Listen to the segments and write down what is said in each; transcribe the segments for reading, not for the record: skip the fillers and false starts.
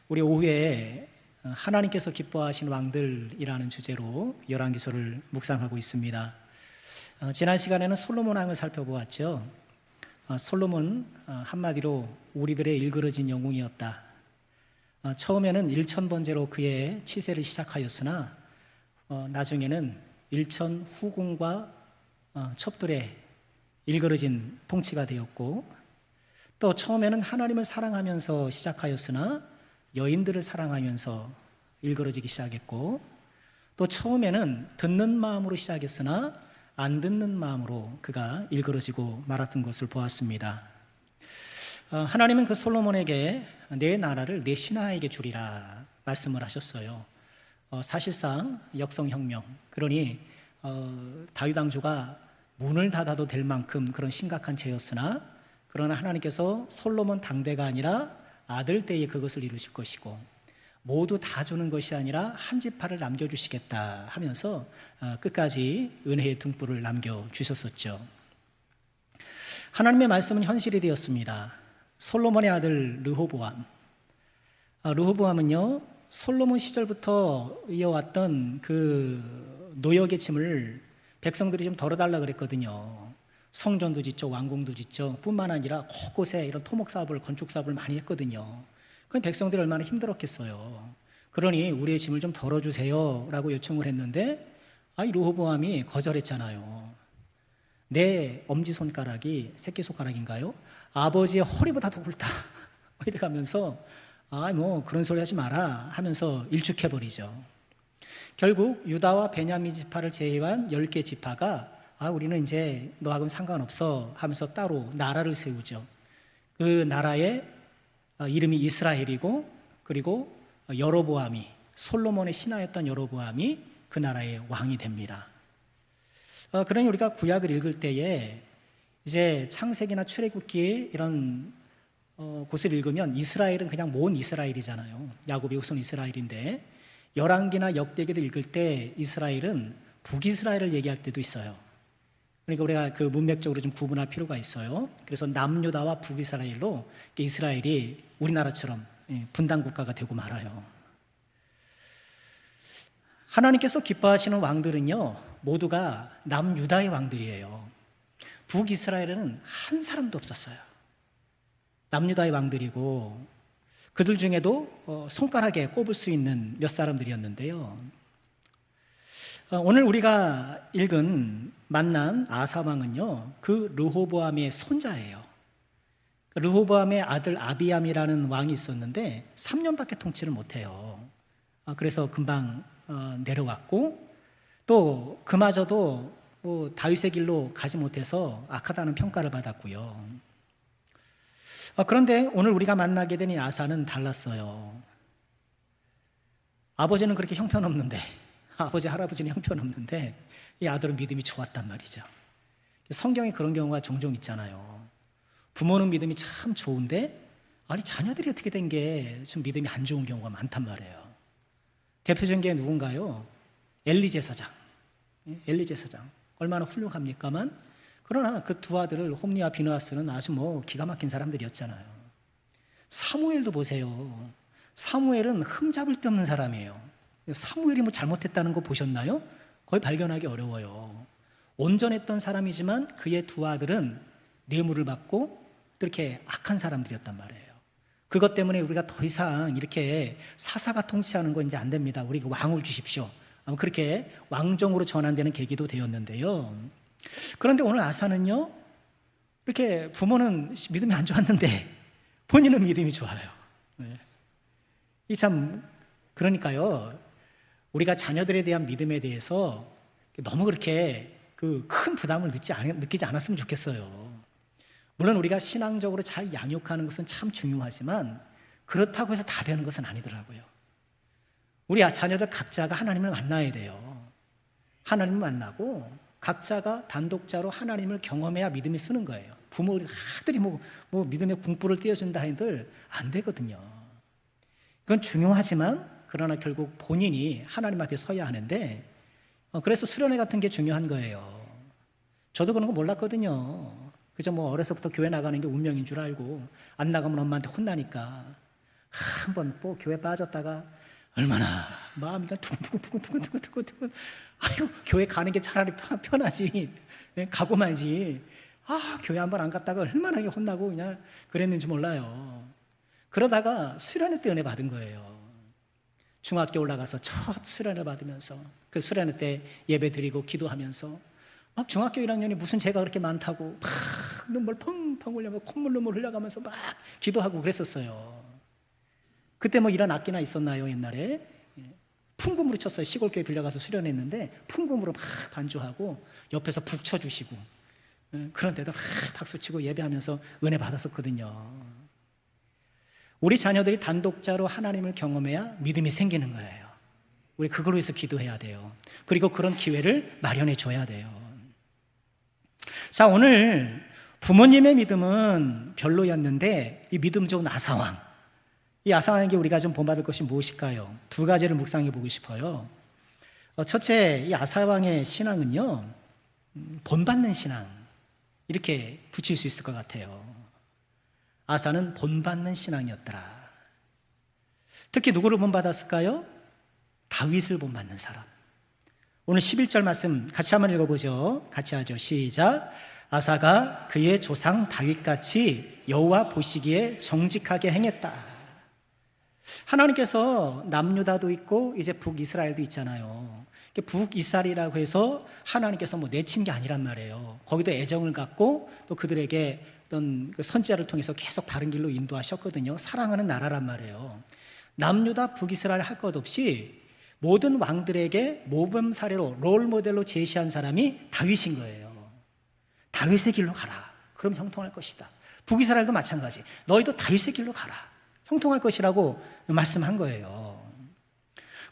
우리 오후에 하나님께서 기뻐하신 왕들이라는 주제로 열왕기서를 묵상하고 있습니다. 지난 시간에는 솔로몬 왕을 살펴보았죠. 솔로몬 한마디로 우리들의 일그러진 영웅이었다. 처음에는 일천번제로 그의 치세를 시작하였으나 나중에는 일천 후궁과 첩들의 일그러진 통치가 되었고, 또 처음에는 하나님을 사랑하면서 시작하였으나 여인들을 사랑하면서 일그러지기 시작했고, 또 처음에는 듣는 마음으로 시작했으나 안 듣는 마음으로 그가 일그러지고 말았던 것을 보았습니다. 하나님은 그 솔로몬에게 내 나라를 내 신하에게 주리라 말씀을 하셨어요. 사실상 역성혁명, 그러니 다윗 왕조가 문을 닫아도 될 만큼 그런 심각한 죄였으나, 그러나 하나님께서 솔로몬 당대가 아니라 아들 때에 그것을 이루실 것이고, 모두 다 주는 것이 아니라 한 지파를 남겨주시겠다 하면서 끝까지 은혜의 등불을 남겨주셨었죠. 하나님의 말씀은 현실이 되었습니다. 솔로몬의 아들 르호보암은요, 솔로몬 시절부터 이어왔던 그 노역의 짐을 백성들이 좀 덜어달라 그랬거든요. 성전도 짓죠, 왕궁도 짓죠. 뿐만 아니라 곳곳에 이런 토목 사업을, 건축 사업을 많이 했거든요. 그럼 백성들이 얼마나 힘들었겠어요. 그러니 우리의 짐을 좀 덜어주세요 라고 요청을 했는데, 이 르호보암이 거절했잖아요. 내 엄지손가락이 새끼손가락인가요? 아버지의 허리보다 더 굵다 이렇게 하면서 그런 소리 하지 마라 하면서 일축해버리죠. 결국 유다와 베냐민 지파를 제외한 10개 지파가 우리는 이제 너하고는 상관없어 하면서 따로 나라를 세우죠. 그 나라의 이름이 이스라엘이고, 그리고 여로보암이, 솔로몬의 신하였던 여로보암이 그 나라의 왕이 됩니다. 그러니 우리가 구약을 읽을 때에 이제 창세기나 출애굽기 이런 곳을 읽으면 이스라엘은 그냥 모은 이스라엘이잖아요. 야곱의 후손 이스라엘인데, 열왕기나 역대기를 읽을 때 이스라엘은 북이스라엘을 얘기할 때도 있어요. 그러니까 우리가 그 문맥적으로 좀 구분할 필요가 있어요. 그래서 남유다와 북이스라엘로 이스라엘이 우리나라처럼 분단 국가가 되고 말아요. 하나님께서 기뻐하시는 왕들은요, 모두가 남유다의 왕들이에요. 북이스라엘에는 한 사람도 없었어요. 남유다의 왕들이고, 그들 중에도 손가락에 꼽을 수 있는 몇 사람들이었는데요. 오늘 우리가 읽은 만난 아사왕은요, 그 르호보암의 손자예요. 르호보암의 아들 아비암이라는 왕이 있었는데 3년밖에 통치를 못해요. 그래서 금방 내려왔고, 또 그마저도 다윗의 길로 가지 못해서 악하다는 평가를 받았고요. 그런데 오늘 우리가 만나게 된 이 아사는 달랐어요. 아버지는 그렇게 형편없는데, 아버지 할아버지는 형편없는데 이 아들은 믿음이 좋았단 말이죠. 성경에 그런 경우가 종종 있잖아요. 부모는 믿음이 참 좋은데 자녀들이 어떻게 된 게 좀 믿음이 안 좋은 경우가 많단 말이에요. 대표적인 게 누군가요? 엘리 제사장. 얼마나 훌륭합니까만, 그러나 그 두 아들을 홈리와 비느하스는 아주 기가 막힌 사람들이었잖아요. 사무엘도 보세요. 사무엘은 흠잡을 데 없는 사람이에요. 사무엘이 잘못했다는 거 보셨나요? 거의 발견하기 어려워요. 온전했던 사람이지만 그의 두 아들은 뇌물을 받고 또 이렇게 악한 사람들이었단 말이에요. 그것 때문에 우리가 더 이상 이렇게 사사가 통치하는 건 이제 안 됩니다. 우리가 왕을 주십시오. 그렇게 왕정으로 전환되는 계기도 되었는데요. 그런데 오늘 아사는요, 이렇게 부모는 믿음이 안 좋았는데 본인은 믿음이 좋아요. 그러니까요, 우리가 자녀들에 대한 믿음에 대해서 너무 그렇게 큰 부담을 느끼지 않았으면 좋겠어요. 물론 우리가 신앙적으로 잘 양육하는 것은 참 중요하지만 그렇다고 해서 다 되는 것은 아니더라고요. 우리 자녀들 각자가 하나님을 만나야 돼요. 하나님을 만나고 각자가 단독자로 하나님을 경험해야 믿음이 쓰는 거예요. 부모들이 믿음의 궁불을 띄워준다 하는들 안 되거든요. 그건 중요하지만, 그러나 결국 본인이 하나님 앞에 서야 하는데, 그래서 수련회 같은 게 중요한 거예요. 저도 그런 거 몰랐거든요. 그저 어려서부터 교회 나가는 게 운명인 줄 알고, 안 나가면 엄마한테 혼나니까. 한번 또 교회 빠졌다가 얼마나 마음이 두근두근. 아유, 교회 가는 게 차라리 편하지. 가고 말지. 교회 한번 안 갔다가 얼마나 혼나고 그냥 그랬는지 몰라요. 그러다가 수련회 때 은혜 받은 거예요. 중학교 올라가서 첫 수련회 받으면서 그 수련회 때 예배 드리고 기도하면서 막 중학교 1학년이 무슨 죄가 그렇게 많다고 막 눈물 펑펑 흘려서 콧물 눈물 흘려가면서 막 기도하고 그랬었어요. 그때 뭐 이런 악기나 있었나요 옛날에? 풍금으로 쳤어요. 시골교회 빌려가서 수련했는데 풍금으로 막 반주하고 옆에서 북 쳐주시고 그런데도 막 박수치고 예배하면서 은혜 받았었거든요. 우리 자녀들이 단독자로 하나님을 경험해야 믿음이 생기는 거예요. 우리 그걸로 해서 기도해야 돼요. 그리고 그런 기회를 마련해 줘야 돼요. 자, 오늘 부모님의 믿음은 별로였는데 이 믿음 좋은 아사왕, 이 아사왕에게 우리가 좀 본받을 것이 무엇일까요? 두 가지를 묵상해 보고 싶어요. 첫째, 이 아사왕의 신앙은요, 본받는 신앙, 이렇게 붙일 수 있을 것 같아요. 아사는 본받는 신앙이었더라. 특히 누구를 본받았을까요? 다윗을 본받는 사람. 오늘 11절 말씀 같이 한번 읽어보죠. 같이 하죠. 시작. 아사가 그의 조상 다윗같이 여호와 보시기에 정직하게 행했다. 하나님께서 남유다도 있고 이제 북이스라엘도 있잖아요. 북이스라엘이라고 해서 하나님께서 뭐 내친 게 아니란 말이에요. 거기도 애정을 갖고 또 그들에게 어떤 선지자를 통해서 계속 바른 길로 인도하셨거든요. 사랑하는 나라란 말이에요. 남유다 북이스라엘 할 것 없이 모든 왕들에게 모범 사례로 롤 모델로 제시한 사람이 다윗인 거예요. 다윗의 길로 가라. 그럼 형통할 것이다. 북이스라엘도 마찬가지. 너희도 다윗의 길로 가라. 형통할 것이라고 말씀한 거예요.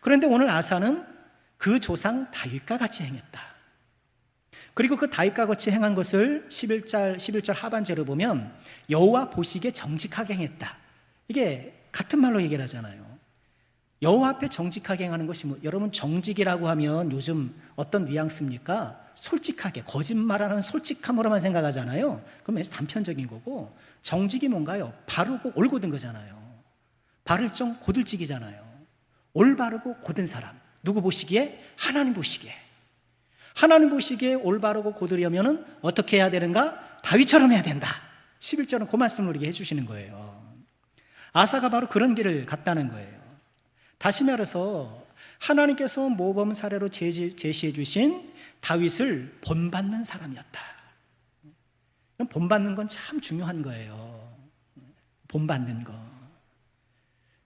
그런데 오늘 아사는 그 조상 다윗과 같이 행했다. 그리고 그 다윗과 같이 행한 것을 11절 하반절을 보면 여호와 보시기에 정직하게 행했다. 이게 같은 말로 얘기를 하잖아요. 여호와 앞에 정직하게 행하는 것이 여러분 정직이라고 하면 요즘 어떤 뉘앙스입니까? 솔직하게, 거짓말하는 솔직함으로만 생각하잖아요. 그럼 단편적인 거고, 정직이 뭔가요? 바르고 올곧은 거잖아요. 바를 정 고들직이잖아요. 올바르고 곧은 사람. 누구 보시기에? 하나님 보시기에. 하나님 보시기에 올바르고 고들려면 어떻게 해야 되는가? 다윗처럼 해야 된다. 11절은 그 말씀을 우리에게 해주시는 거예요. 아사가 바로 그런 길을 갔다는 거예요. 다시 말해서 하나님께서 모범 사례로 제시해 주신 다윗을 본받는 사람이었다. 본받는 건 참 중요한 거예요. 본받는 거.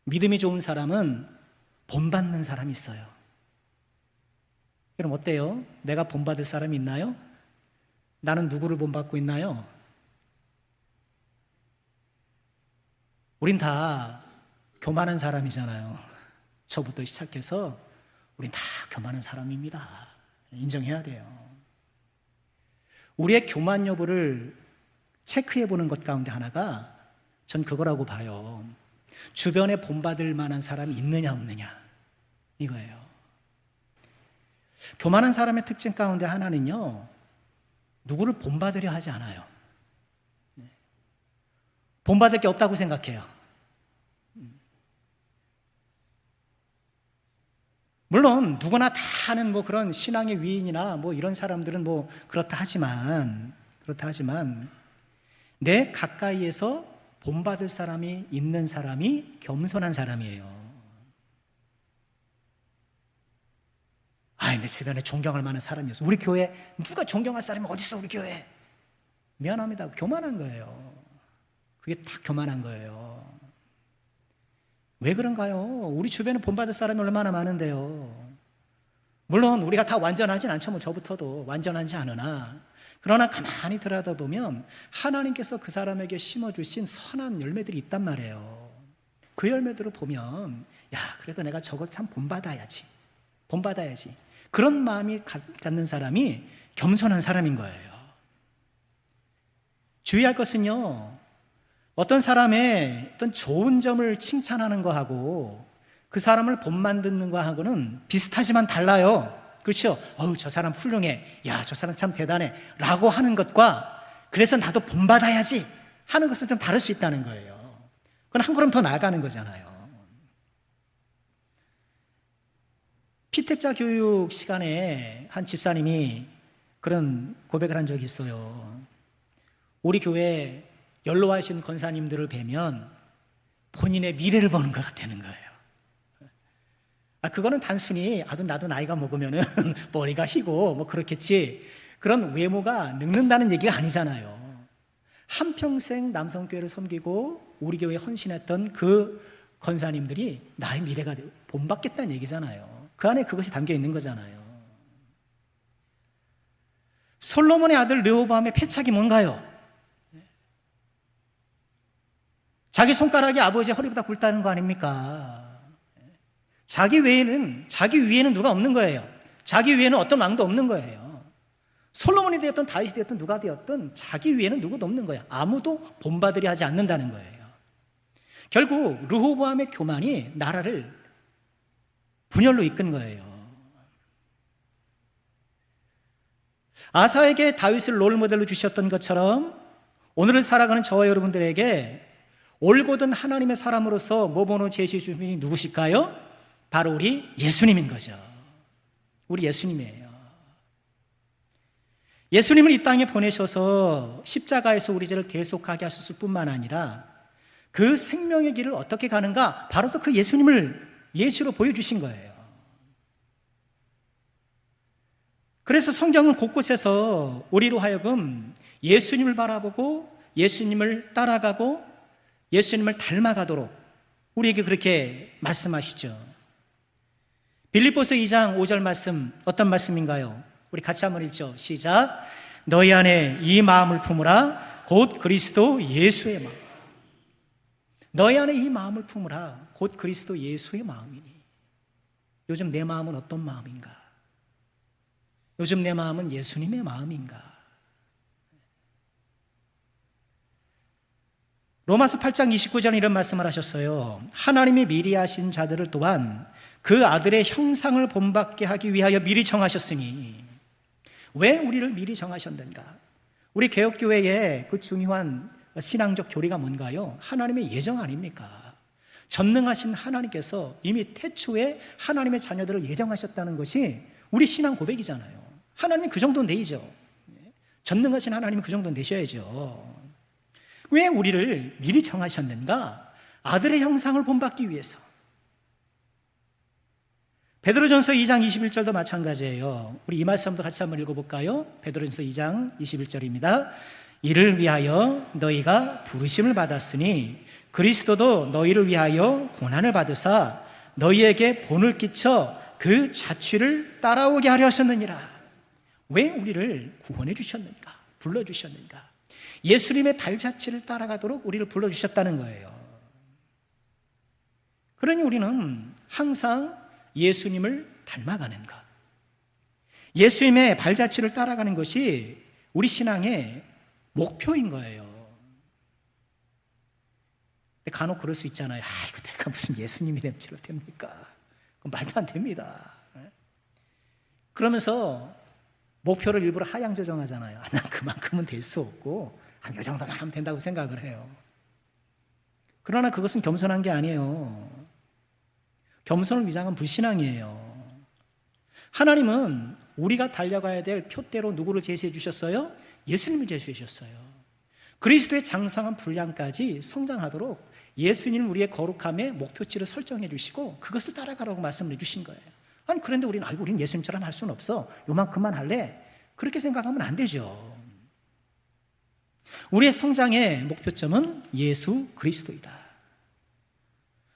믿음이 좋은 사람은 본받는 사람이 있어요. 그럼 어때요? 내가 본받을 사람이 있나요? 나는 누구를 본받고 있나요? 우린 다 교만한 사람이잖아요. 저부터 시작해서 우린 다 교만한 사람입니다. 인정해야 돼요. 우리의 교만 여부를 체크해 보는 것 가운데 하나가 전 그거라고 봐요. 주변에 본받을 만한 사람이 있느냐 없느냐 이거예요. 교만한 사람의 특징 가운데 하나는요, 누구를 본받으려 하지 않아요. 본받을 게 없다고 생각해요. 물론 누구나 다 하는 뭐 그런 신앙의 위인이나 뭐 이런 사람들은 뭐 그렇다 하지만 내 가까이에서 본받을 사람이 있는 사람이 겸손한 사람이에요. 내 주변에 존경할 만한 사람이 없어. 우리 교회 누가 존경할 사람이 어디 있어? 우리 교회. 미안합니다. 교만한 거예요. 그게 다 교만한 거예요. 왜 그런가요? 우리 주변에 본받을 사람이 얼마나 많은데요. 물론 우리가 다 완전하진 않죠. 뭐 저부터도 완전하지 않으나, 그러나 가만히 들여다보면 하나님께서 그 사람에게 심어주신 선한 열매들이 있단 말이에요. 그 열매들을 보면 그래도 내가 저거 참 본받아야지. 그런 마음이 갖는 사람이 겸손한 사람인 거예요. 주의할 것은요, 어떤 사람의 어떤 좋은 점을 칭찬하는 거하고 그 사람을 본받는 거하고는 비슷하지만 달라요. 그렇죠? 저 사람 훌륭해. 저 사람 참 대단해. 라고 하는 것과 그래서 나도 본받아야지 하는 것은 좀 다를 수 있다는 거예요. 그건 한 걸음 더 나아가는 거잖아요. 피택자 교육 시간에 한 집사님이 그런 고백을 한 적이 있어요. 우리 교회 연로하신 권사님들을 뵈면 본인의 미래를 보는 것 같다는 거예요. 그거는 단순히 나도 나이가 먹으면은 머리가 희고 뭐 그렇겠지, 그런 외모가 늙는다는 얘기가 아니잖아요. 한평생 남성교회를 섬기고 우리 교회에 헌신했던 그 권사님들이 나의 미래가 본받겠다는 얘기잖아요. 그 안에 그것이 담겨 있는 거잖아요. 솔로몬의 아들 르호보암의 패착이 뭔가요? 자기 손가락이 아버지의 허리보다 굵다는 거 아닙니까? 자기 위에는 누가 없는 거예요. 자기 위에는 어떤 왕도 없는 거예요. 솔로몬이 되었든 다윗이 되었든 누가 되었든 자기 위에는 누구도 없는 거예요. 아무도 본받으려 하지 않는다는 거예요. 결국 르호보암의 교만이 나라를 분열로 이끈 거예요. 아사에게 다윗을 롤모델로 주셨던 것처럼 오늘을 살아가는 저와 여러분들에게 올곧은 하나님의 사람으로서 모범으로 제시해 주신 분이 누구실까요? 바로 우리 예수님인 거죠. 우리 예수님이에요. 예수님을 이 땅에 보내셔서 십자가에서 우리 죄를 대속하게 하셨을 뿐만 아니라 그 생명의 길을 어떻게 가는가, 바로 그 예수님을 예시로 보여주신 거예요. 그래서 성경은 곳곳에서 우리로 하여금 예수님을 바라보고 예수님을 따라가고 예수님을 닮아가도록 우리에게 그렇게 말씀하시죠. 빌립보서 2장 5절 말씀, 어떤 말씀인가요? 우리 같이 한번 읽죠. 시작. 너희 안에 이 마음을 품으라. 곧 그리스도 예수의 마음. 너희 안에 이 마음을 품으라. 곧 그리스도 예수의 마음이니. 요즘 내 마음은 어떤 마음인가? 요즘 내 마음은 예수님의 마음인가? 로마서 8장 29절에 이런 말씀을 하셨어요. 하나님이 미리 하신 자들을 또한 그 아들의 형상을 본받게 하기 위하여 미리 정하셨으니. 왜 우리를 미리 정하셨는가? 우리 개혁교회의 그 중요한 신앙적 교리가 뭔가요? 하나님의 예정 아닙니까? 전능하신 하나님께서 이미 태초에 하나님의 자녀들을 예정하셨다는 것이 우리 신앙 고백이잖아요. 하나님이 그 정도는 되죠. 전능하신 하나님이 그 정도는 되셔야죠. 왜 우리를 미리 정하셨는가? 아들의 형상을 본받기 위해서. 베드로전서 2장 21절도 마찬가지예요. 우리 이 말씀도 같이 한번 읽어볼까요? 베드로전서 2장 21절입니다. 이를 위하여 너희가 부르심을 받았으니 그리스도도 너희를 위하여 고난을 받으사 너희에게 본을 끼쳐 그 자취를 따라오게 하려 하셨느니라. 왜 우리를 구원해 주셨는가? 불러주셨는가? 예수님의 발자취를 따라가도록 우리를 불러주셨다는 거예요. 그러니 우리는 항상 예수님을 닮아가는 것, 예수님의 발자취를 따라가는 것이 우리 신앙의 목표인 거예요. 간혹 그럴 수 있잖아요. 이거 내가 무슨 예수님이 되면 됩니까? 그건 말도 안 됩니다. 그러면서 목표를 일부러 하향 조정하잖아요. 난 그만큼은 될 수 없고 한 이 정도만 하면 된다고 생각을 해요. 그러나 그것은 겸손한 게 아니에요. 겸손을 위장한 불신앙이에요. 하나님은 우리가 달려가야 될 표대로 누구를 제시해 주셨어요? 예수님을 제시해 주셨어요. 그리스도의 장성한 분량까지 성장하도록 예수님을 우리의 거룩함의 목표치를 설정해 주시고 그것을 따라가라고 말씀을 해 주신 거예요. 아니 그런데 우리는 예수님처럼 할 수는 없어. 요만큼만 할래? 그렇게 생각하면 안 되죠. 우리의 성장의 목표점은 예수 그리스도이다.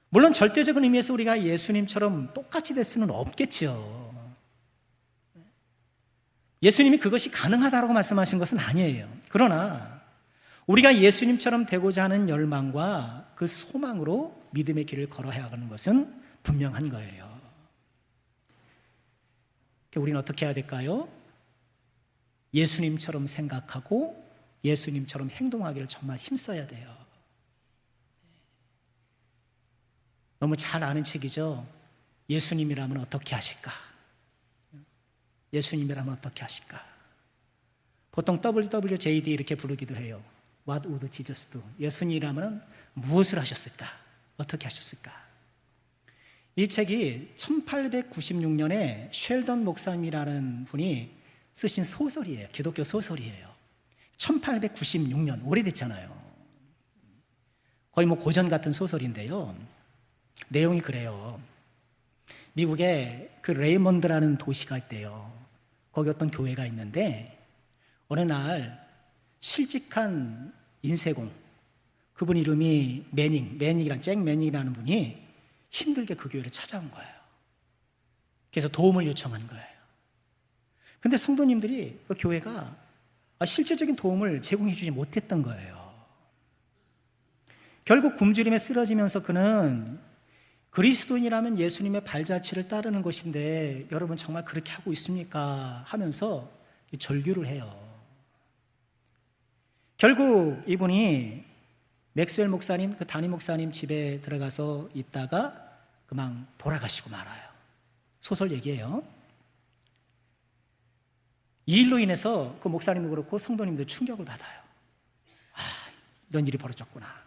물론 절대적인 의미에서 우리가 예수님처럼 똑같이 될 수는 없겠죠. 예수님이 그것이 가능하다고 말씀하신 것은 아니에요. 그러나 우리가 예수님처럼 되고자 하는 열망과 그 소망으로 믿음의 길을 걸어야 하는 것은 분명한 거예요. 우리는 어떻게 해야 될까요? 예수님처럼 생각하고 예수님처럼 행동하기를 정말 힘써야 돼요. 너무 잘 아는 책이죠. 예수님이라면 어떻게 하실까? 예수님이라면 어떻게 하실까? 보통 WWJD 이렇게 부르기도 해요. What would Jesus do? 예수님이라면 무엇을 하셨을까? 어떻게 하셨을까? 이 책이 1896년에 쉘던 목사님이라는 분이 쓰신 소설이에요. 기독교 소설이에요. 1896년, 오래됐잖아요. 거의 뭐 고전 같은 소설인데요. 내용이 그래요. 미국에 그 레이먼드라는 도시가 있대요. 거기 어떤 교회가 있는데 어느 날 실직한 인쇄공, 그분 이름이 잭 매닝이라는 분이 힘들게 그 교회를 찾아온 거예요. 그래서 도움을 요청한 거예요. 근데 성도님들이 그 교회가 실질적인 도움을 제공해 주지 못했던 거예요. 결국 굶주림에 쓰러지면서 그는 그리스도인이라면 예수님의 발자취를 따르는 것인데 여러분 정말 그렇게 하고 있습니까? 하면서 절규를 해요. 결국 이분이 맥스웰 목사님, 그 담임 목사님 집에 들어가서 있다가 그만 돌아가시고 말아요. 소설 얘기예요. 이 일로 인해서 그 목사님도 그렇고 성도님들 충격을 받아요. 이런 일이 벌어졌구나.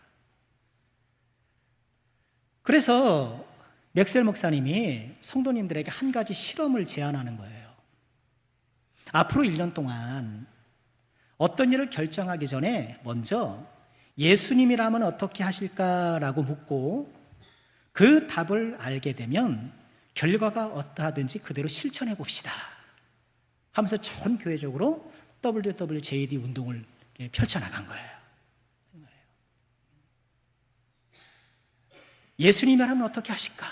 그래서 맥스웰 목사님이 성도님들에게 한 가지 실험을 제안하는 거예요. 앞으로 1년 동안 어떤 일을 결정하기 전에 먼저 예수님이라면 어떻게 하실까라고 묻고 그 답을 알게 되면 결과가 어떠하든지 그대로 실천해 봅시다 하면서 전 교회적으로 WWJD 운동을 펼쳐나간 거예요. 예수님이라면 어떻게 하실까?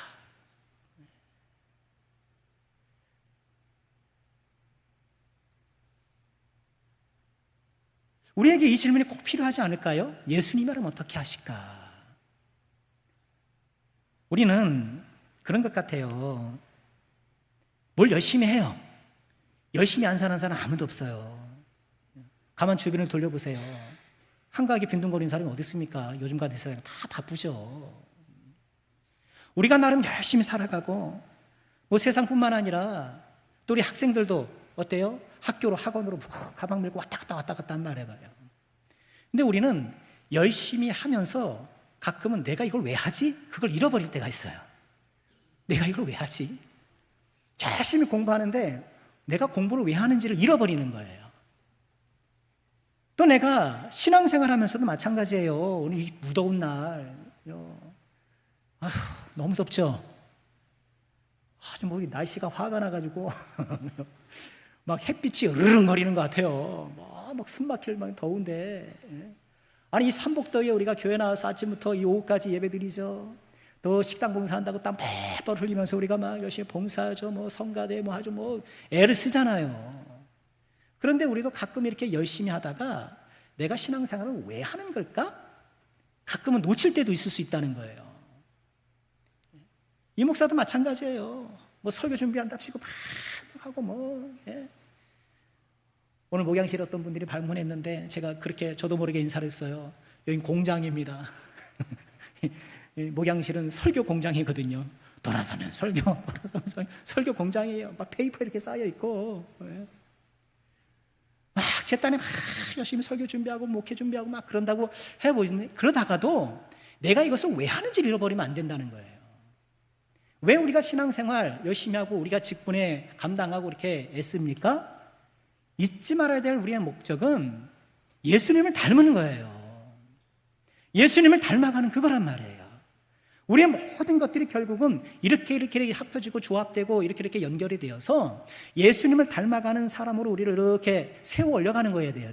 우리에게 이 질문이 꼭 필요하지 않을까요? 예수님이라면 어떻게 하실까? 우리는 그런 것 같아요. 뭘 열심히 해요. 열심히 안 사는 사람 아무도 없어요. 가만 주변을 돌려보세요. 한가하게 빈둥거리는 사람이 어디 있습니까? 요즘 같은 세상에 다 바쁘죠. 우리가 나름 열심히 살아가고 뭐 세상뿐만 아니라 또 우리 학생들도 어때요? 학교로 학원으로 가방 밀고 왔다 갔다 한 말 해봐요. 근데 우리는 열심히 하면서 가끔은 내가 이걸 왜 하지? 그걸 잃어버릴 때가 있어요. 내가 이걸 왜 하지? 열심히 공부하는데 내가 공부를 왜 하는지를 잃어버리는 거예요. 또 내가 신앙생활 하면서도 마찬가지예요. 오늘 이 무더운 날 너무 덥죠? 뭐 날씨가 화가 나가지고 막 햇빛이 으르렁거리는 것 같아요. 막 숨막힐 막 더운데. 아니 이 삼복더위에 우리가 교회 나와서 아침부터 이 오후까지 예배드리죠. 또 식당 봉사한다고 땀 뻘뻘 흘리면서 우리가 막 열심히 봉사하죠. 뭐 성가대 뭐 하죠. 뭐 애를 쓰잖아요. 그런데 우리도 가끔 이렇게 열심히 하다가 내가 신앙생활을 왜 하는 걸까? 가끔은 놓칠 때도 있을 수 있다는 거예요. 이 목사도 마찬가지예요. 뭐 설교 준비한답시고 막 하고 오늘 목양실에 어떤 분들이 방문했는데 제가 그렇게 저도 모르게 인사를 했어요. 여긴 공장입니다. 목양실은 설교 공장이거든요. 돌아서면 설교 공장이에요. 막 페이퍼 이렇게 쌓여 있고 막 제 딴에 막 열심히 설교 준비하고 목회 준비하고 막 그런다고 해보시는데 그러다가도 내가 이것을 왜 하는지를 잃어버리면 안 된다는 거예요. 왜 우리가 신앙생활 열심히 하고 우리가 직분에 감당하고 이렇게 애씁니까? 잊지 말아야 될 우리의 목적은 예수님을 닮은 거예요. 예수님을 닮아가는 그거란 말이에요. 우리의 모든 것들이 결국은 이렇게 합쳐지고 조합되고 이렇게 연결이 되어서 예수님을 닮아가는 사람으로 우리를 이렇게 세워 올려가는 거여야 돼요.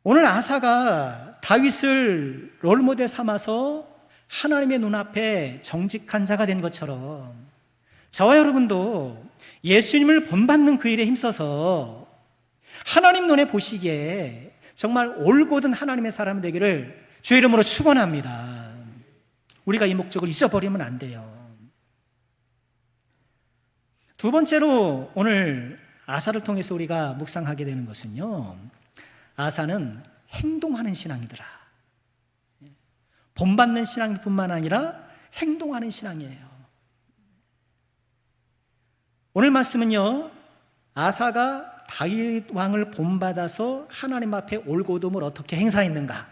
오늘 아사가 다윗을 롤모델 삼아서 하나님의 눈앞에 정직한 자가 된 것처럼 저와 여러분도 예수님을 본받는 그 일에 힘써서 하나님 눈에 보시기에 정말 올곧은 하나님의 사람이 되기를 주의 이름으로 축원합니다. 우리가 이 목적을 잊어버리면 안 돼요. 두 번째로 오늘 아사를 통해서 우리가 묵상하게 되는 것은요, 아사는 행동하는 신앙이더라. 본받는 신앙뿐만 아니라 행동하는 신앙이에요. 오늘 말씀은요, 아사가 다윗 왕을 본받아서 하나님 앞에 올곧음을 어떻게 행사했는가,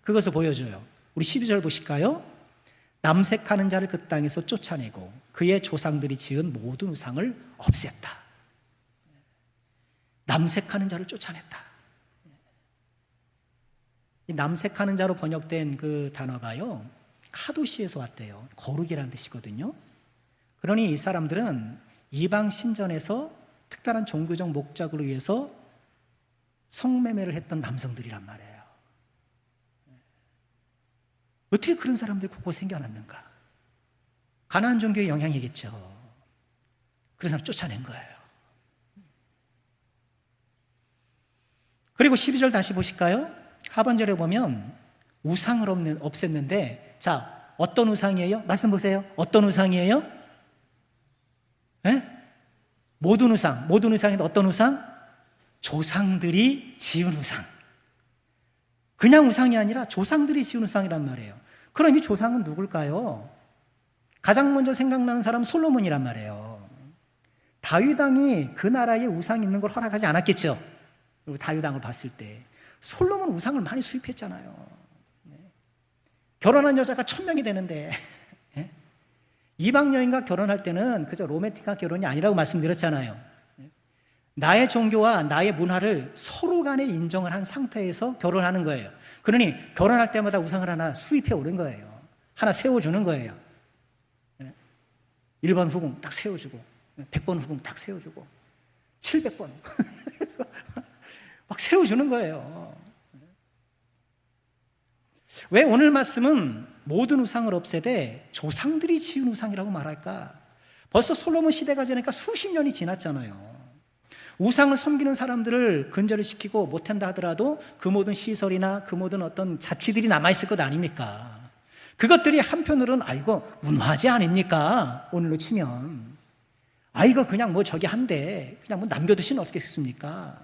그것을 보여줘요. 우리 12절 보실까요? 남색하는 자를 그 땅에서 쫓아내고 그의 조상들이 지은 모든 우상을 없앴다. 남색하는 자를 쫓아냈다. 이 남색하는 자로 번역된 그 단어가요, 카도시에서 왔대요. 거룩이라는 뜻이거든요. 그러니 이 사람들은 이방 신전에서 특별한 종교적 목적을 위해서 성매매를 했던 남성들이란 말이에요. 어떻게 그런 사람들이 곳곳 생겨났는가? 가나안 종교의 영향이겠죠. 그런 사람 쫓아낸 거예요. 그리고 12절 다시 보실까요? 하반절에 보면 우상을 없앴는데, 자, 어떤 우상이에요? 말씀 보세요. 어떤 우상이에요? 네? 모든 우상인데 어떤 우상? 조상들이 지은 우상. 그냥 우상이 아니라 조상들이 지은 우상이란 말이에요. 그럼 이 조상은 누굴까요? 가장 먼저 생각나는 사람은 솔로몬이란 말이에요. 다윗 왕이 그 나라에 우상이 있는 걸 허락하지 않았겠죠. 다윗 왕을 봤을 때 솔로몬 우상을 많이 수입했잖아요. 결혼한 여자가 1000명이 되는데 이방 여인과 결혼할 때는 그저 로맨틱한 결혼이 아니라고 말씀드렸잖아요. 나의 종교와 나의 문화를 서로 간에 인정을 한 상태에서 결혼하는 거예요. 그러니 결혼할 때마다 우상을 하나 수입해 오는 거예요. 하나 세워주는 거예요. 1번 후궁 딱 세워주고 100번 후궁 딱 세워주고 700번 막 세워주는 거예요. 왜 오늘 말씀은 모든 우상을 없애되 조상들이 지은 우상이라고 말할까? 벌써 솔로몬 시대가 지나니까 수십 년이 지났잖아요. 우상을 섬기는 사람들을 근절을 시키고 못한다 하더라도 그 모든 시설이나 그 모든 어떤 자취들이 남아있을 것 아닙니까? 그것들이 한편으로는 이거 문화재 아닙니까? 오늘로 치면 이거 그냥 뭐 저기 한데 그냥 뭐 남겨두시면 어떻겠습니까?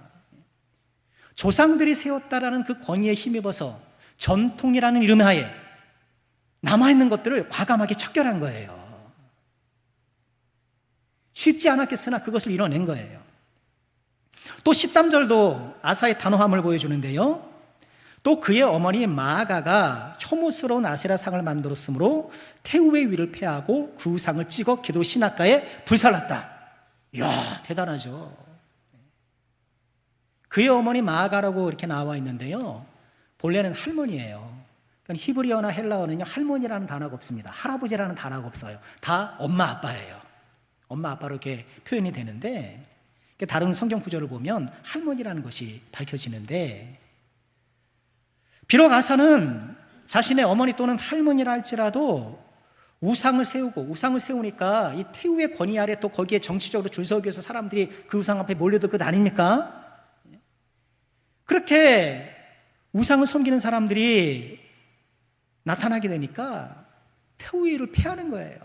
조상들이 세웠다라는 그 권위에 힘입어서 전통이라는 이름 하에 남아있는 것들을 과감하게 척결한 거예요. 쉽지 않았겠으나 그것을 이뤄낸 거예요. 또 13절도 아사의 단호함을 보여주는데요. 또 그의 어머니 마아가가 혐오스러운 아세라상을 만들었으므로 태우의 위를 패하고 그 우상을 찍어 기도 신학가에 불살랐다. 이야, 대단하죠. 그의 어머니 마아가라고 이렇게 나와 있는데요, 본래는 할머니예요. 그러니까 히브리어나 헬라어는요, 할머니라는 단어가 없습니다. 할아버지라는 단어가 없어요. 다 엄마 아빠예요. 엄마 아빠로 이렇게 표현이 되는데, 다른 성경 구절을 보면 할머니라는 것이 밝혀지는데, 비록 아사는 자신의 어머니 또는 할머니라 할지라도 우상을 세우니까 이 태우의 권위 아래 또 거기에 정치적으로 줄 서기 위해서 사람들이 그 우상 앞에 몰려들 것 아닙니까? 그렇게 우상을 섬기는 사람들이 나타나게 되니까 태우의 패하는 거예요.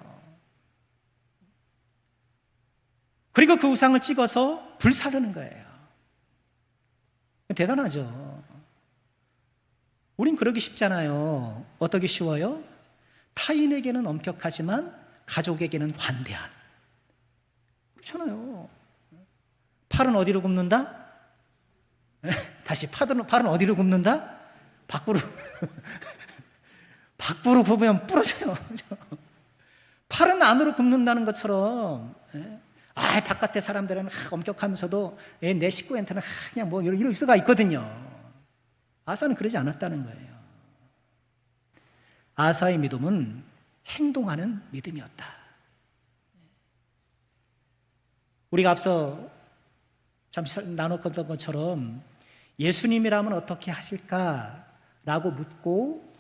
그리고 그 우상을 찍어서 불사르는 거예요. 대단하죠. 우린 그러기 쉽잖아요. 어떻게 쉬워요? 타인에게는 엄격하지만 가족에게는 관대한. 그렇잖아요. 팔은 어디로 굽는다? 다시 팔은 어디로 굽는다? 밖으로. 밖으로 굽으면 부러져요. 팔은 안으로 굽는다는 것처럼, 바깥에 사람들은 엄격하면서도 내 식구한테는 그냥 뭐 이럴 수가 있거든요. 아사는 그러지 않았다는 거예요. 아사의 믿음은 행동하는 믿음이었다. 우리가 앞서 잠시 나눴던 것처럼 예수님이라면 어떻게 하실까라고 묻고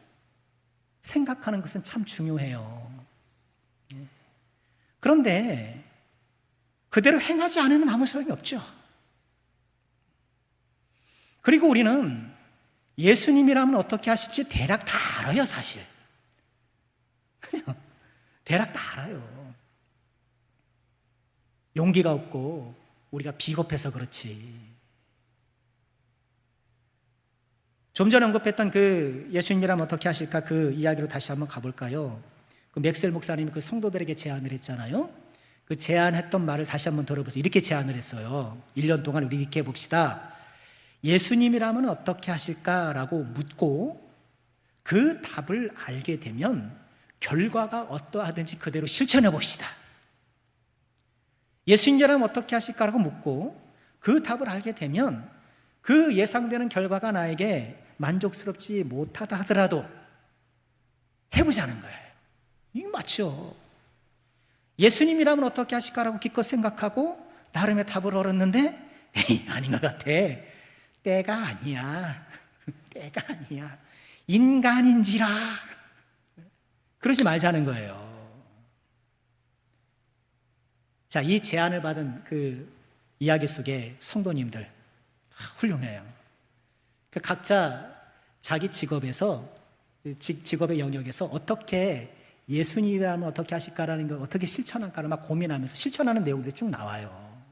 생각하는 것은 참 중요해요. 그런데 그대로 행하지 않으면 아무 소용이 없죠. 그리고 우리는 예수님이라면 어떻게 하실지 대략 다 알아요, 사실. 대략 다 알아요. 용기가 없고 우리가 비겁해서 그렇지. 좀 전에 언급했던 그 예수님이라면 어떻게 하실까, 그 이야기로 다시 한번 가볼까요? 그 맥셀 목사님이 그 성도들에게 제안을 했잖아요. 그 제안했던 말을 다시 한번 들어보세요. 이렇게 제안을 했어요. 1년 동안 우리 이렇게 해봅시다. 예수님이라면 어떻게 하실까라고 묻고 그 답을 알게 되면 결과가 어떠하든지 그대로 실천해 봅시다. 예수님이라면 어떻게 하실까라고 묻고 그 답을 알게 되면 그 예상되는 결과가 나에게 만족스럽지 못하다 하더라도 해보자는 거예요. 이거 맞죠? 예수님이라면 어떻게 하실까라고 기껏 생각하고 나름의 답을 얻었는데 에이, 아닌 것 같아. 때가 아니야. 때가 아니야. 인간인지라. 그러지 말자는 거예요. 자, 이 제안을 받은 그 이야기 속에 성도님들 훌륭해요. 그 각자 자기 직업에서 직업의 영역에서 어떻게 예수님이라면 어떻게 하실까라는 걸 어떻게 실천할까를 막 고민하면서 실천하는 내용들이 쭉 나와요.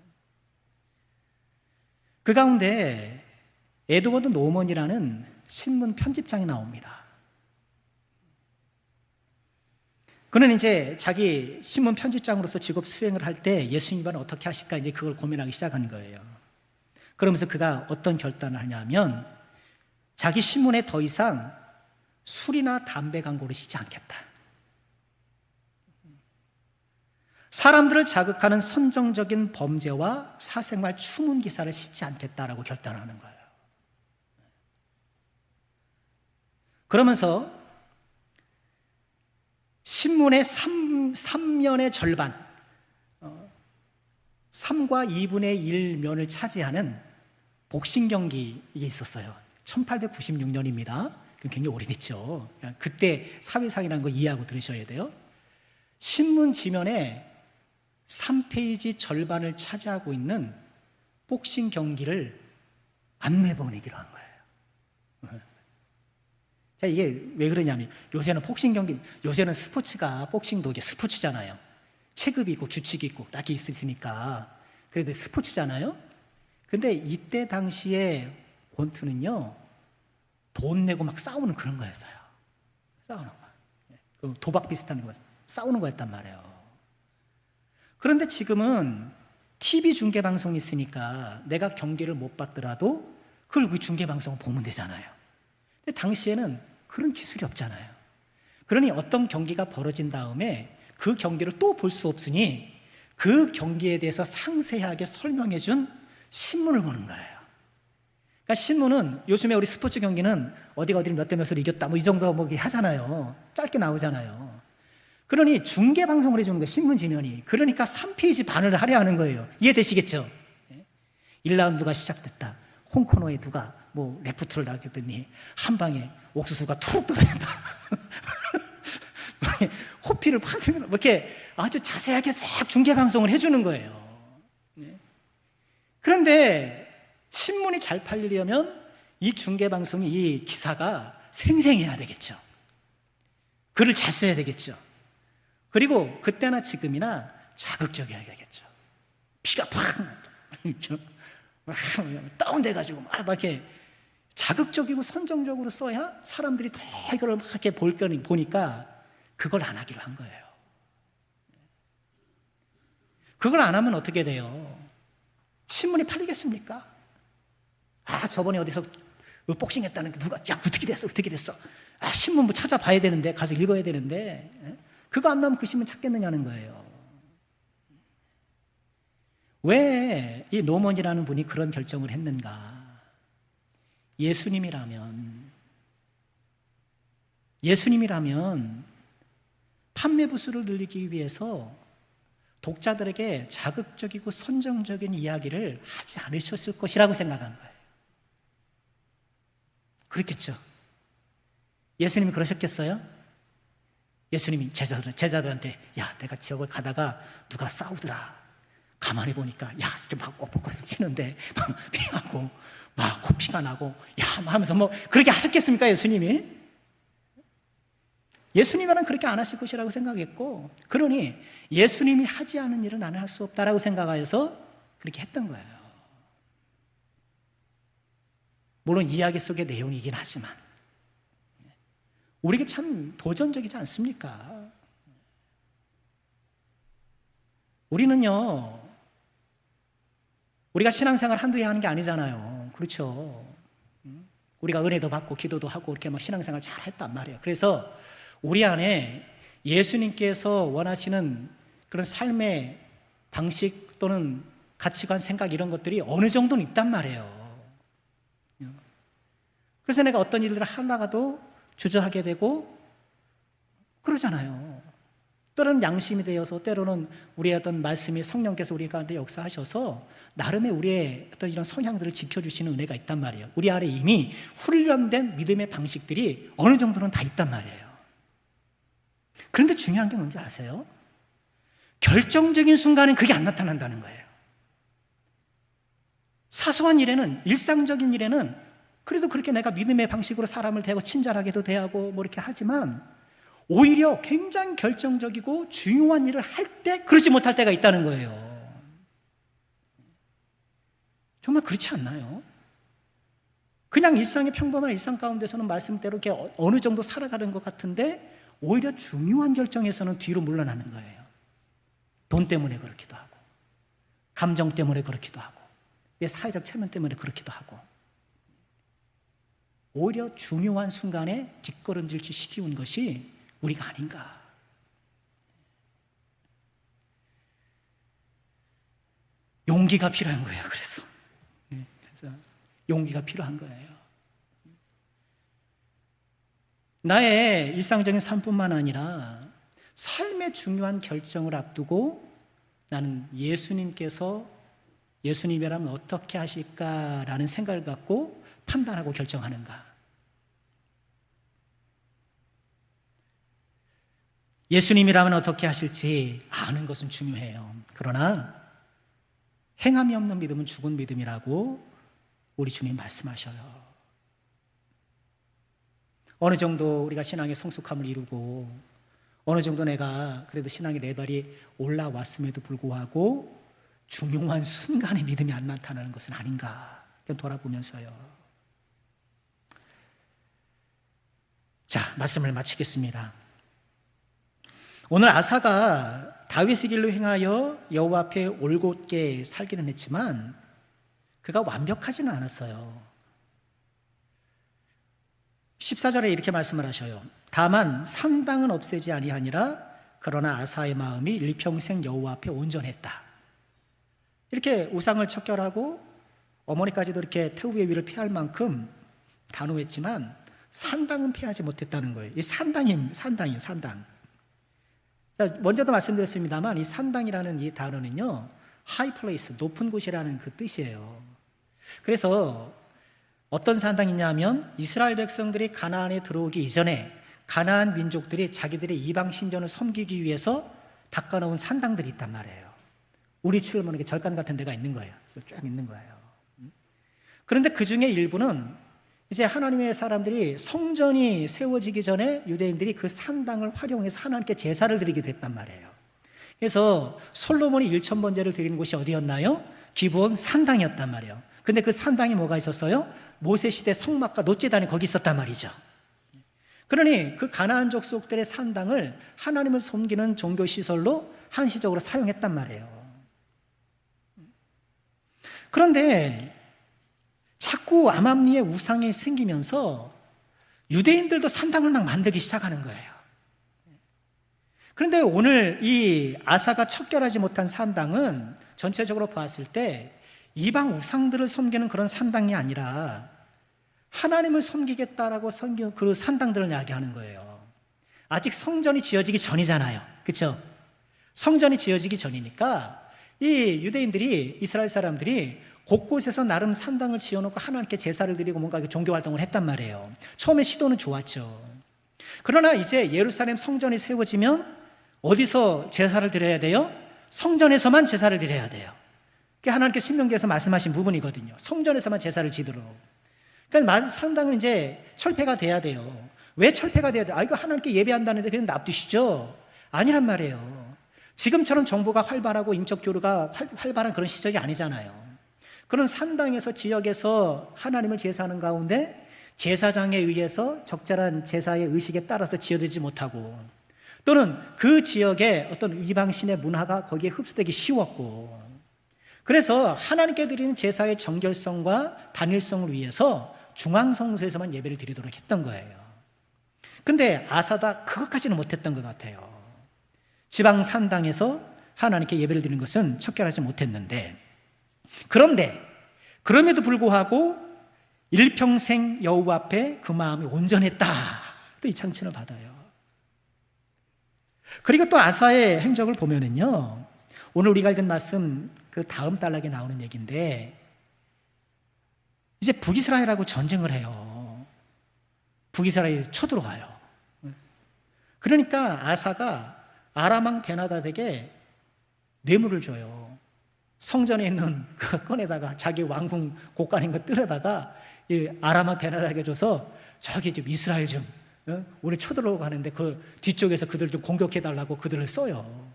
그 가운데 에드워드 노먼이라는 신문 편집장이 나옵니다. 그는 이제 자기 신문 편집장으로서 직업 수행을 할 때 예수님은 어떻게 하실까 이제 그걸 고민하기 시작한 거예요. 그러면서 그가 어떤 결단을 하냐면 자기 신문에 더 이상 술이나 담배 광고를 쓰지 않겠다. 사람들을 자극하는 선정적인 범죄와 사생활 추문 기사를 싣지 않겠다라고 결단하는 거예요. 그러면서 신문의 3면의 절반, 3과 2분의 1면을 차지하는 복싱 경기에 있었어요. 1896년입니다. 굉장히 오래됐죠. 그때 사회상이라는 거 이해하고 들으셔야 돼요. 신문 지면에 3페이지 절반을 차지하고 있는 복싱 경기를 안내 보내기로 한 거예요. 자, 이게 왜 그러냐면 요새는 복싱 경기, 요새는 스포츠가 복싱도 이게 스포츠잖아요. 체급이 있고 규칙이 있고 이렇게 있으니까 그래도 스포츠잖아요. 근데 이때 당시에 권투는요 돈 내고 막 싸우는 그런 거였어요. 싸우는 거, 도박 비슷한 거, 싸우는 거였단 말이에요. 그런데 지금은 TV 중계 방송이 있으니까 내가 경기를 못 봤더라도 그걸 그 중계 방송을 보면 되잖아요. 근데 당시에는 그런 기술이 없잖아요. 그러니 어떤 경기가 벌어진 다음에 그 경기를 또 볼 수 없으니 그 경기에 대해서 상세하게 설명해 준 신문을 보는 거예요. 그러니까 신문은 요즘에 우리 스포츠 경기는 어디가 어디를 몇 대 몇으로 이겼다 뭐 이 정도 뭐 하잖아요. 짧게 나오잖아요. 그러니 중계 방송을 해주는 거예요. 신문 지면이. 그러니까 3페이지 반을 하려 하는 거예요. 이해되시겠죠? 1라운드가 시작됐다. 홍코너에 누가 뭐 레프트를 나겠더니 한 방에 옥수수가 툭 떨어진다. 호피를 팍 이렇게 아주 자세하게 싹 중계 방송을 해주는 거예요. 그런데 신문이 잘 팔리려면 이 중계 방송이 이 기사가 생생해야 되겠죠. 글을 잘 써야 되겠죠. 그리고 그때나 지금이나 자극적이어야 되겠죠. 피가 팍 다운돼가지고 막 이렇게 자극적이고 선정적으로 써야 사람들이 더 이걸 막 이렇게 보니까 그걸 안 하기로 한 거예요. 그걸 안 하면 어떻게 돼요? 신문이 팔리겠습니까? 아, 저번에 어디서 복싱했다는데 누가, 야, 어떻게 됐어? 아, 신문 뭐 찾아봐야 되는데, 가서 읽어야 되는데, 그거 안 나오면 그 신문 찾겠느냐는 거예요. 왜 이 노먼이라는 분이 그런 결정을 했는가? 예수님이라면 판매 부수를 늘리기 위해서 독자들에게 자극적이고 선정적인 이야기를 하지 않으셨을 것이라고 생각한 거예요. 그렇겠죠? 예수님이 그러셨겠어요? 예수님이 제자들한테 야, 내가 지역을 가다가 누가 싸우더라. 가만히 보니까 야, 이렇게 막 엎어컷을 치는데 피하고 막 코피가 나고 야 하면서 뭐 그렇게 하셨겠습니까? 예수님이? 예수님은 그렇게 안 하실 것이라고 생각했고, 그러니 예수님이 하지 않은 일은 나는 할 수 없다라고 생각하여서 그렇게 했던 거예요. 물론 이야기 속의 내용이긴 하지만 우리에게 참 도전적이지 않습니까? 우리는요, 우리가 신앙생활 한두 해 하는 게 아니잖아요. 그렇죠? 우리가 은혜도 받고 기도도 하고 이렇게 막 신앙생활 잘 했단 말이에요. 그래서 우리 안에 예수님께서 원하시는 그런 삶의 방식 또는 가치관, 생각 이런 것들이 어느 정도는 있단 말이에요. 그래서 내가 어떤 일들을 하다가도 주저하게 되고 그러잖아요. 때로는 양심이 되어서, 때로는 우리의 어떤 말씀이 성령께서 우리 가운데 역사하셔서 나름의 우리의 어떤 이런 성향들을 지켜주시는 은혜가 있단 말이에요. 우리 안에 이미 훈련된 믿음의 방식들이 어느 정도는 다 있단 말이에요. 그런데 중요한 게 뭔지 아세요? 결정적인 순간엔 그게 안 나타난다는 거예요. 사소한 일에는, 일상적인 일에는 그래도 그렇게 내가 믿음의 방식으로 사람을 대하고 친절하게도 대하고 뭐 이렇게 하지만 오히려 굉장히 결정적이고 중요한 일을 할 때 그러지 못할 때가 있다는 거예요. 정말 그렇지 않나요? 그냥 일상의 평범한 일상 가운데서는 말씀대로 이렇게 어느 정도 살아가는 것 같은데 오히려 중요한 결정에서는 뒤로 물러나는 거예요. 돈 때문에 그렇기도 하고, 감정 때문에 그렇기도 하고, 내 사회적 체면 때문에 그렇기도 하고, 오히려 중요한 순간에 뒷걸음질치 시키는 것이 우리가 아닌가. 용기가 필요한 거예요. 그래서 용기가 필요한 거예요. 나의 일상적인 삶뿐만 아니라 삶의 중요한 결정을 앞두고 나는 예수님이라면 어떻게 하실까라는 생각을 갖고 판단하고 결정하는가. 예수님이라면 어떻게 하실지 아는 것은 중요해요. 그러나 행함이 없는 믿음은 죽은 믿음이라고 우리 주님 말씀하셔요. 어느 정도 우리가 신앙의 성숙함을 이루고 어느 정도 내가 그래도 신앙의 레벨이 올라왔음에도 불구하고 중요한 순간에 믿음이 안 나타나는 것은 아닌가 돌아보면서요. 자, 말씀을 마치겠습니다. 오늘 아사가 다윗의 길로 행하여 여호와 앞에 올곧게 살기는 했지만 그가 완벽하지는 않았어요. 14절에 이렇게 말씀을 하셔요. 다만 산당은 없애지 아니하니라 그러나 아사의 마음이 일평생 여호와 앞에 온전했다. 이렇게 우상을 척결하고 어머니까지도 이렇게 태우의 위를 피할 만큼 단호했지만 산당은 피하지 못했다는 거예요. 이 산당이에요, 산당. 먼저도 말씀드렸습니다만 이 산당이라는 이 단어는요, high place, 높은 곳이라는 그 뜻이에요. 그래서 어떤 산당이냐면 이스라엘 백성들이 가나안에 들어오기 이전에 가나안 민족들이 자기들의 이방 신전을 섬기기 위해서 닦아놓은 산당들이 있단 말이에요. 우리 출근에 절간 같은 데가 있는 거예요. 쭉 있는 거예요. 그런데 그 중에 일부는 이제 하나님의 사람들이 성전이 세워지기 전에 유대인들이 그 산당을 활용해서 하나님께 제사를 드리게 됐단 말이에요. 그래서 솔로몬이 1,000번제를 드리는 곳이 어디였나요? 기브온 산당이었단 말이에요. 근데 그 산당에 뭐가 있었어요? 모세 시대 성막과 노제단이 거기 있었단 말이죠. 그러니 그 가나안 족속들의 산당을 하나님을 섬기는 종교 시설로 한시적으로 사용했단 말이에요. 그런데 자꾸 암암리에 우상이 생기면서 유대인들도 산당을 막 만들기 시작하는 거예요. 그런데 오늘 이 아사가 척결하지 못한 산당은 전체적으로 봤을 때 이방 우상들을 섬기는 그런 산당이 아니라 하나님을 섬기겠다라고 섬기는 그 산당들을 이야기하는 거예요. 아직 성전이 지어지기 전이잖아요. 그렇죠? 성전이 지어지기 전이니까 이 유대인들이, 이스라엘 사람들이 곳곳에서 나름 산당을 지어놓고 하나님께 제사를 드리고 뭔가 종교 활동을 했단 말이에요. 처음에 시도는 좋았죠. 그러나 이제 예루살렘 성전이 세워지면 어디서 제사를 드려야 돼요? 성전에서만 제사를 드려야 돼요. 그게 하나님께 신명기에서 말씀하신 부분이거든요. 성전에서만 제사를 지도록. 그러니까 산당은 이제 철폐가 돼야 돼요. 왜 철폐가 돼야 돼요? 이거 하나님께 예배한다는데 그냥 놔두시죠? 아니란 말이에요. 지금처럼 정보가 활발하고 인적 교류가 활발한 그런 시절이 아니잖아요. 그런 산당에서 지역에서 하나님을 제사하는 가운데 제사장에 의해서 적절한 제사의 의식에 따라서 지어지지 못하고 또는 그 지역의 어떤 이방신의 문화가 거기에 흡수되기 쉬웠고, 그래서 하나님께 드리는 제사의 정결성과 단일성을 위해서 중앙성소에서만 예배를 드리도록 했던 거예요. 근데 아사가 그것까지는 못했던 것 같아요. 지방 산당에서 하나님께 예배를 드리는 것은 척결하지 못했는데, 그런데 그럼에도 불구하고 일평생 여호와 앞에 그 마음이 온전했다, 또 이 칭찬을 받아요. 그리고 또 아사의 행적을 보면은요, 오늘 우리가 읽은 말씀 그 다음 단락에 나오는 얘기인데, 이제 북이스라엘하고 전쟁을 해요. 북이스라엘이 쳐들어와요. 그러니까 아사가 아람왕 베나다덱에게 뇌물을 줘요. 성전에 있는 그 꺼내다가 자기 왕궁 곳간인 거 뜰에다가 이 아람왕 베나다덱에게 줘서, 저기 좀 이스라엘 좀 우리 쳐들어오고 하는데 그 뒤쪽에서 그들을 좀 공격해달라고 그들을 써요.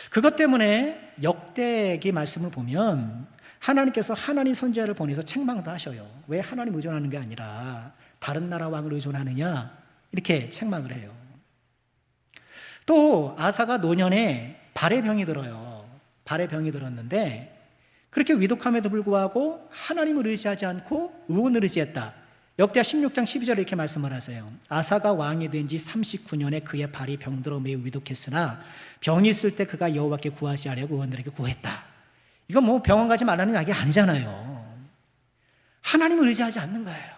그것 때문에 역대기 말씀을 보면 하나님께서 하나님 선지자를 보내서 책망도 하셔요. 왜 하나님 의존하는 게 아니라 다른 나라 왕을 의존하느냐, 이렇게 책망을 해요. 또 아사가 노년에 발에 병이 들어요. 발에 병이 들었는데 그렇게 위독함에도 불구하고 하나님을 의지하지 않고 의원을 의지했다. 역대하 16장 12절에 이렇게 말씀을 하세요. 아사가 왕이 된 지 39년에 그의 발이 병들어 매우 위독했으나 병이 있을 때 그가 여호와께 구하시 하려고 의원들에게 구했다. 이건 뭐 병원 가지 말라는 이야기 아니잖아요. 하나님을 의지하지 않는 거예요.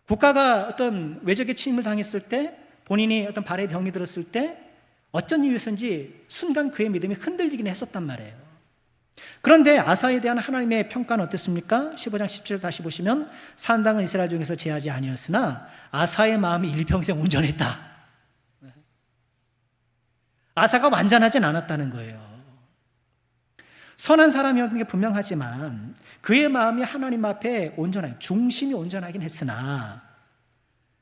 국가가 어떤 외적의 침입을 당했을 때, 본인이 어떤 발에 병이 들었을 때 어떤 이유에서인지 순간 그의 믿음이 흔들리긴 했었단 말이에요. 그런데 아사에 대한 하나님의 평가는 어땠습니까? 15장 17절 다시 보시면, 산당은 이스라엘 중에서 제하지 아니었으나 아사의 마음이 일평생 온전했다. 아사가 완전하진 않았다는 거예요. 선한 사람이었는 게 분명하지만 그의 마음이 하나님 앞에 온전하게, 중심이 온전하긴 했으나,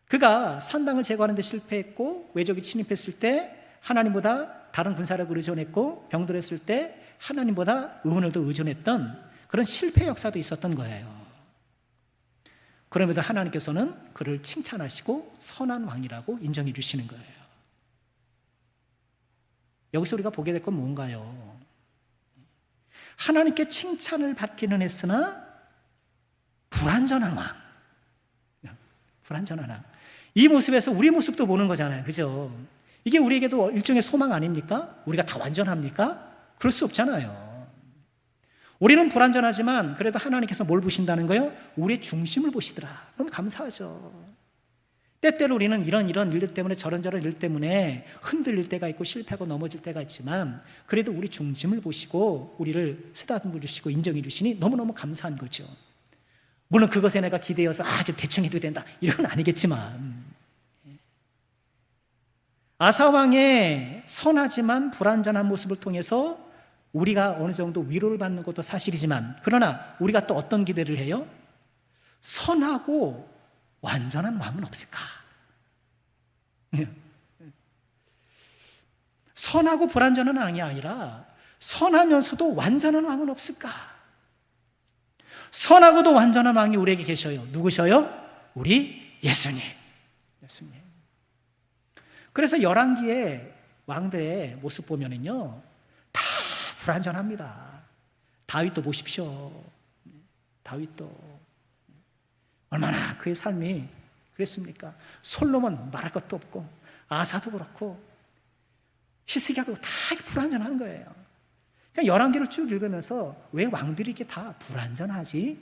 그가 산당을 제거하는 데 실패했고 외적이 침입했을 때 하나님보다 다른 군사력을 의존했고, 병들었을 때 하나님보다 의원을 더 의존했던 그런 실패 역사도 있었던 거예요. 그럼에도 하나님께서는 그를 칭찬하시고 선한 왕이라고 인정해 주시는 거예요. 여기서 우리가 보게 될 건 뭔가요? 하나님께 칭찬을 받기는 했으나 불완전한 왕, 불완전한 왕. 이 모습에서 우리 모습도 보는 거잖아요. 그죠? 이게 우리에게도 일종의 소망 아닙니까? 우리가 다 완전합니까? 그럴 수 없잖아요. 우리는 불완전하지만 그래도 하나님께서 뭘 보신다는 거예요? 우리의 중심을 보시더라. 그럼 감사하죠. 때때로 우리는 이런 일들 때문에, 저런 일 때문에 흔들릴 때가 있고 실패하고 넘어질 때가 있지만 그래도 우리 중심을 보시고 우리를 쓰다듬어 주시고 인정해 주시니 너무너무 감사한 거죠. 물론 그것에 내가 기대어서 대충 해도 된다, 이런 건 아니겠지만, 아사왕의 선하지만 불완전한 모습을 통해서 우리가 어느 정도 위로를 받는 것도 사실이지만, 그러나 우리가 또 어떤 기대를 해요? 선하고 완전한 왕은 없을까? 선하고 불완전한 왕이 아니라 선하면서도 완전한 왕은 없을까? 선하고도 완전한 왕이 우리에게 계셔요. 누구셔요? 우리 예수님. 예수님. 그래서 열왕기의 왕들의 모습 보면은요, 다 불완전합니다. 다윗도 보십시오. 다윗도 얼마나 그의 삶이 그랬습니까? 솔로몬 말할 것도 없고, 아사도 그렇고, 히스기야도 다 불완전한 거예요. 그러니까 열왕기를 쭉 읽으면서 왜 왕들이 이렇게 다 불완전하지?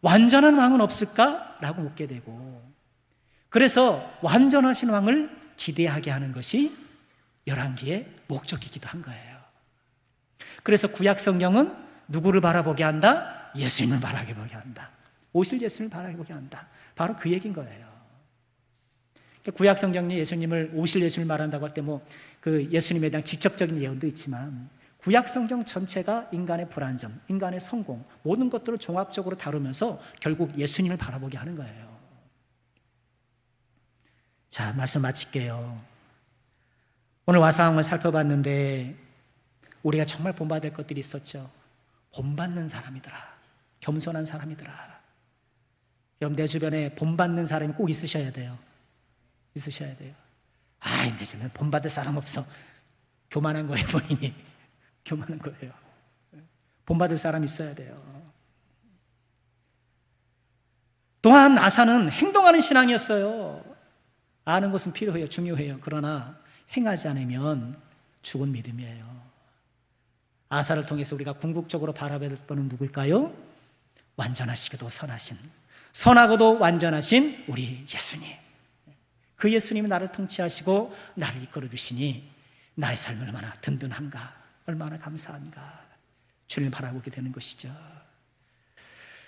완전한 왕은 없을까? 라고 묻게 되고, 그래서 완전하신 왕을 기대하게 하는 것이 열왕기의 목적이기도 한 거예요. 그래서 구약 성경은 누구를 바라보게 한다? 예수님을 바라보게 한다. 오실 예수님을 바라보게 한다. 바로 그 얘기인 거예요. 구약 성경에 예수님을, 오실 예수님을 말한다고 할 때 그 예수님에 대한 직접적인 예언도 있지만, 구약 성경 전체가 인간의 불완전, 인간의 성공, 모든 것들을 종합적으로 다루면서 결국 예수님을 바라보게 하는 거예요. 자, 말씀 마칠게요. 오늘 와상을 살펴봤는데 우리가 정말 본받을 것들이 있었죠. 본받는 사람이더라. 겸손한 사람이더라. 여러분, 내 주변에 본받는 사람이 꼭 있으셔야 돼요. 있으셔야 돼요. 아이, 내 주변에 본받을 사람 없어. 교만한 거예요, 본인이. 교만한 거예요. 본받을 사람 있어야 돼요. 또한 아사는 행동하는 신앙이었어요. 아는 것은 필요해요. 중요해요. 그러나 행하지 않으면 죽은 믿음이에요. 아사를 통해서 우리가 궁극적으로 바라볼 분은 누굴까요? 완전하시고도 선하신, 선하고도 완전하신 우리 예수님. 그 예수님이 나를 통치하시고 나를 이끌어 주시니 나의 삶이 얼마나 든든한가, 얼마나 감사한가 주님을 바라보게 되는 것이죠.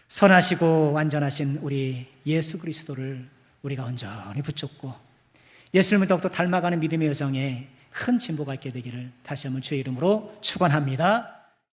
선하시고 완전하신 우리 예수 그리스도를 우리가 온전히 붙잡고 예수님을 더욱더 닮아가는 믿음의 여정에 큰 진보가 있게 되기를 다시 한번 주의 이름으로 축원합니다.